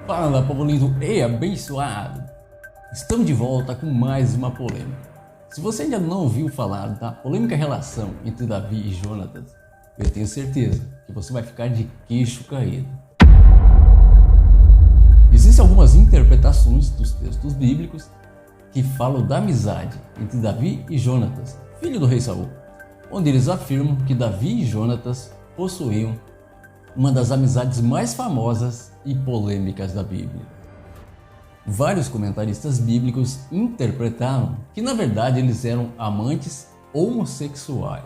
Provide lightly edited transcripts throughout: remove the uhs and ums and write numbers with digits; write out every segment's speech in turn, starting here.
Fala, povo lindo e abençoado! Estamos de volta com mais uma polêmica. Se você ainda não ouviu falar da polêmica relação entre Davi e Jonatas, eu tenho certeza que você vai ficar de queixo caído. Existem algumas interpretações dos textos bíblicos que falam da amizade entre Davi e Jonatas, filho do rei Saul, onde eles afirmam que Davi e Jonatas possuíam uma das amizades mais famosas e polêmicas da Bíblia. Vários comentaristas bíblicos interpretaram que na verdade eles eram amantes homossexuais.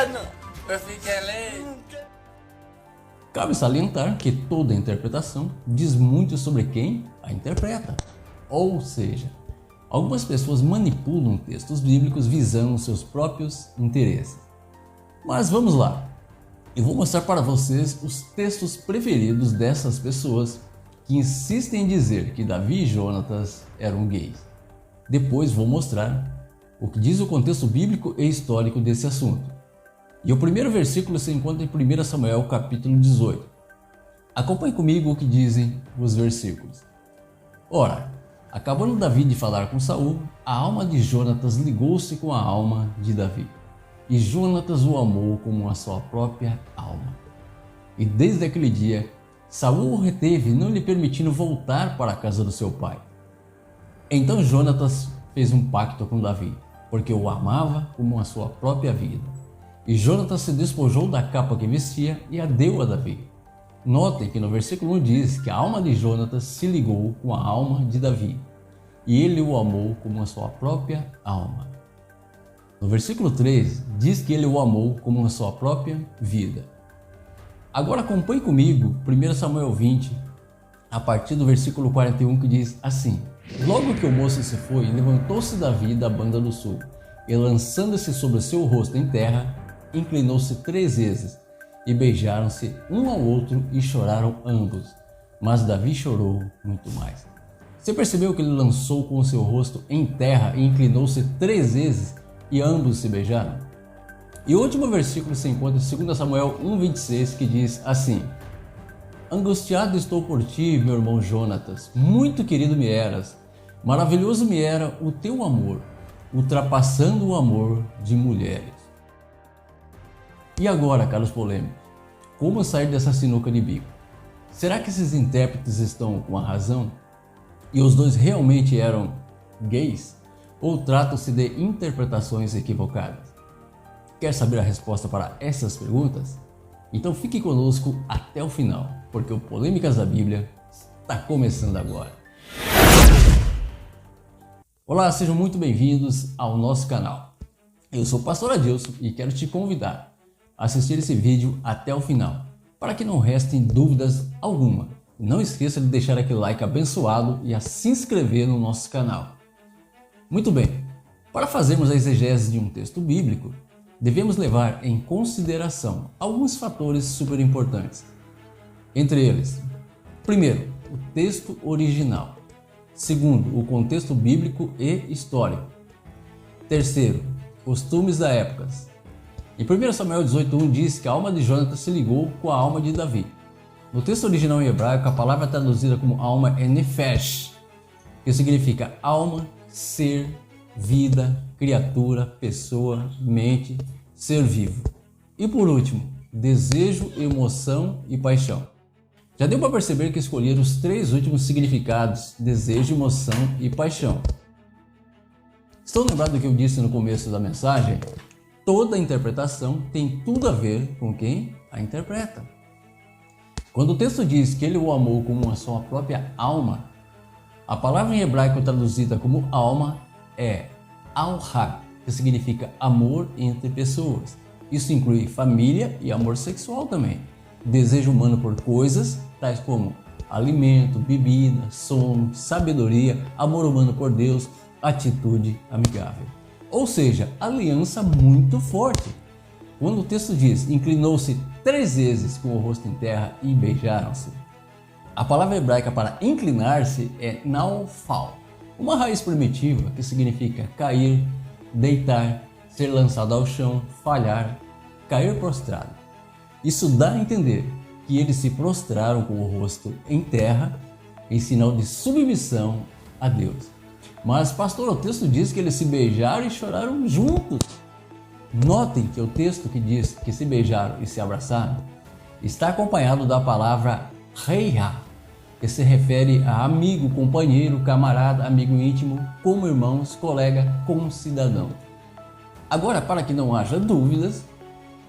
Cabe salientar que toda interpretação diz muito sobre quem a interpreta. Ou seja, algumas pessoas manipulam textos bíblicos visando seus próprios interesses. Mas vamos lá. Eu vou mostrar para vocês os textos preferidos dessas pessoas que insistem em dizer que Davi e Jonatas eram gays. Depois vou mostrar o que diz o contexto bíblico e histórico desse assunto. E o primeiro versículo se encontra em 1 Samuel capítulo 18. Acompanhe comigo o que dizem os versículos. Ora, acabando Davi de falar com Saul, a alma de Jonatas ligou-se com a alma de Davi. E Jonatas o amou como a sua própria alma. E desde aquele dia, Saul o reteve, não lhe permitindo voltar para a casa do seu pai. Então Jonatas fez um pacto com Davi, porque o amava como a sua própria vida. E Jonatas se despojou da capa que vestia e a deu a Davi. Notem que no versículo 1 diz que a alma de Jonatas se ligou com a alma de Davi, e ele o amou como a sua própria alma. No versículo 3, diz que ele o amou como a sua própria vida. Agora acompanhe comigo 1 Samuel 20, a partir do versículo 41, que diz assim: Logo que o moço se foi, levantou-se Davi da banda do sul, e lançando-se sobre o seu rosto em terra, inclinou-se 3 vezes, e beijaram-se um ao outro e choraram ambos. Mas Davi chorou muito mais. Você percebeu que ele lançou com o seu rosto em terra e inclinou-se 3 vezes? E ambos se beijaram? E o último versículo se encontra em 2 Samuel 1,26, que diz assim: Angustiado estou por ti, meu irmão Jonatas, muito querido me eras, maravilhoso me era o teu amor, ultrapassando o amor de mulheres. E agora, caros polêmicos, como sair dessa sinuca de bico? Será que esses intérpretes estão com a razão? E os dois realmente eram gays? Ou tratam-se de interpretações equivocadas? Quer saber a resposta para essas perguntas? Então fique conosco até o final, porque o Polêmicas da Bíblia está começando agora. Olá, sejam muito bem-vindos ao nosso canal. Eu sou o Pastor Adilson e quero te convidar a assistir esse vídeo até o final, para que não restem dúvidas alguma. Não esqueça de deixar aquele like abençoado e a se inscrever no nosso canal. Muito bem, para fazermos a exegese de um texto bíblico, devemos levar em consideração alguns fatores super importantes. Entre eles, primeiro, o texto original. Segundo, o contexto bíblico e histórico. Terceiro, costumes da época. Em 1 Samuel 18:1 diz que a alma de Jonatas se ligou com a alma de Davi. No texto original em hebraico, a palavra traduzida como alma é nefesh, que significa alma, ser, vida, criatura, pessoa, mente, ser vivo. E por último, desejo, emoção e paixão. Já deu para perceber que escolheram os 3 últimos significados: desejo, emoção e paixão. Estão lembrados do que eu disse no começo da mensagem? Toda interpretação tem tudo a ver com quem a interpreta. Quando o texto diz que ele o amou como a sua própria alma, a palavra em hebraico traduzida como alma é al-hab, que significa amor entre pessoas. Isso inclui família e amor sexual também. Desejo humano por coisas, tais como alimento, bebida, sono, sabedoria, amor humano por Deus, atitude amigável. Ou seja, aliança muito forte. Quando o texto diz, inclinou-se 3 vezes com o rosto em terra e beijaram-se, a palavra hebraica para inclinar-se é naufal, uma raiz primitiva que significa cair, deitar, ser lançado ao chão, falhar, cair prostrado. Isso dá a entender que eles se prostraram com o rosto em terra em sinal de submissão a Deus. Mas, pastor, o texto diz que eles se beijaram e choraram juntos. Notem que o texto que diz que se beijaram e se abraçaram está acompanhado da palavra reia, que se refere a amigo, companheiro, camarada, amigo íntimo, como irmãos, colega, concidadão. Agora, para que não haja dúvidas,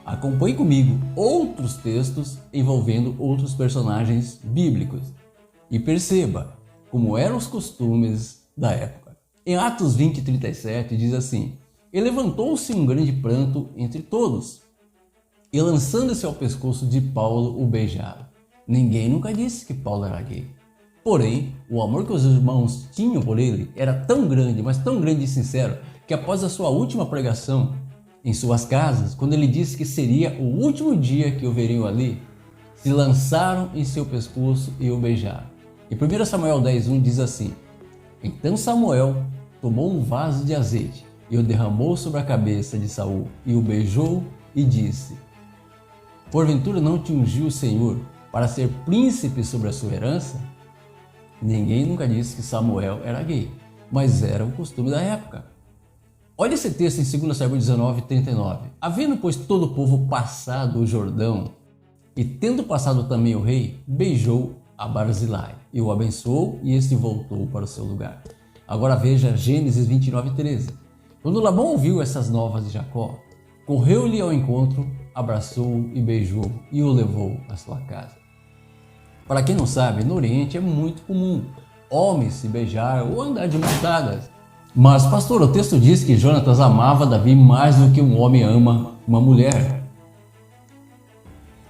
acompanhe comigo outros textos envolvendo outros personagens bíblicos e perceba como eram os costumes da época. Em Atos 20:37 diz assim: E levantou-se um grande pranto entre todos, e lançando-se ao pescoço de Paulo o beijaram. Ninguém nunca disse que Paulo era gay. Porém, o amor que os irmãos tinham por ele era tão grande, mas tão grande e sincero, que após a sua última pregação em suas casas, quando ele disse que seria o último dia que o veriam ali, se lançaram em seu pescoço e o beijaram. E 1 Samuel 10:1 diz assim: Então Samuel tomou um vaso de azeite e o derramou sobre a cabeça de Saul e o beijou e disse: Porventura não te ungiu o Senhor para ser príncipe sobre a sua herança? Ninguém nunca disse que Samuel era gay, mas era o costume da época. Olha esse texto em 2 Samuel 19:39. Havendo, pois, todo o povo passado o Jordão, e tendo passado também o rei, beijou a Barzilai, e o abençoou, e este voltou para o seu lugar. Agora veja Gênesis 29:13. Quando Labão ouviu essas novas de Jacó, correu-lhe ao encontro, abraçou-o e beijou, e o levou à sua casa. Para quem não sabe, no Oriente é muito comum homens se beijar ou andar de mãos dadas. Mas, pastor, o texto diz que Jonatas amava Davi mais do que um homem ama uma mulher.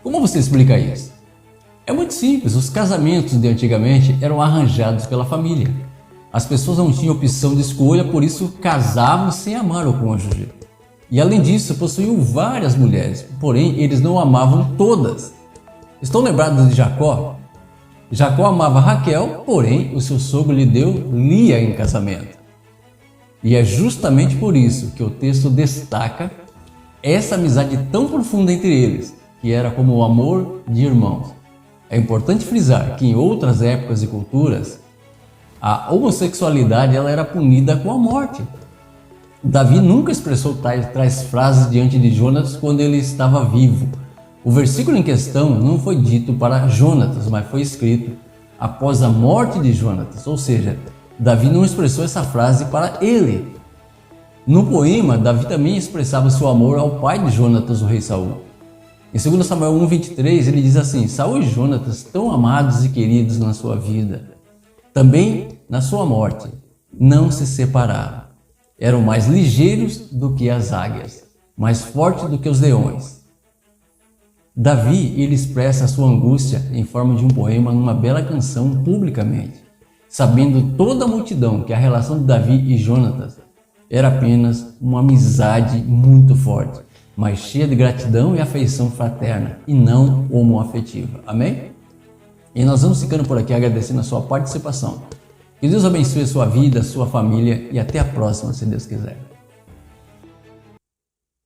Como você explica isso? É muito simples, os casamentos de antigamente eram arranjados pela família. As pessoas não tinham opção de escolha, por isso casavam sem amar o cônjuge. E além disso, possuíam várias mulheres, porém eles não amavam todas. Estão lembrados de Jacó? Jacó amava Raquel, porém o seu sogro lhe deu Lia em casamento. E é justamente por isso que o texto destaca essa amizade tão profunda entre eles, que era como o amor de irmãos. É importante frisar que em outras épocas e culturas, a homossexualidade ela era punida com a morte. Davi nunca expressou tais frases diante de Jonatas quando ele estava vivo. O versículo em questão não foi dito para Jonatas, mas foi escrito após a morte de Jonatas, ou seja, Davi não expressou essa frase para ele. No poema, Davi também expressava seu amor ao pai de Jonatas, o rei Saul. Em 2 Samuel 1:23 ele diz assim: Saul e Jonatas, tão amados e queridos na sua vida, também na sua morte, não se separaram. Eram mais ligeiros do que as águias, mais fortes do que os leões. Davi, ele expressa a sua angústia em forma de um poema numa bela canção publicamente, sabendo toda a multidão que a relação de Davi e Jonatas era apenas uma amizade muito forte, mas cheia de gratidão e afeição fraterna e não homoafetiva. Amém? E nós vamos ficando por aqui agradecendo a sua participação. Que Deus abençoe a sua vida, a sua família e até a próxima, se Deus quiser.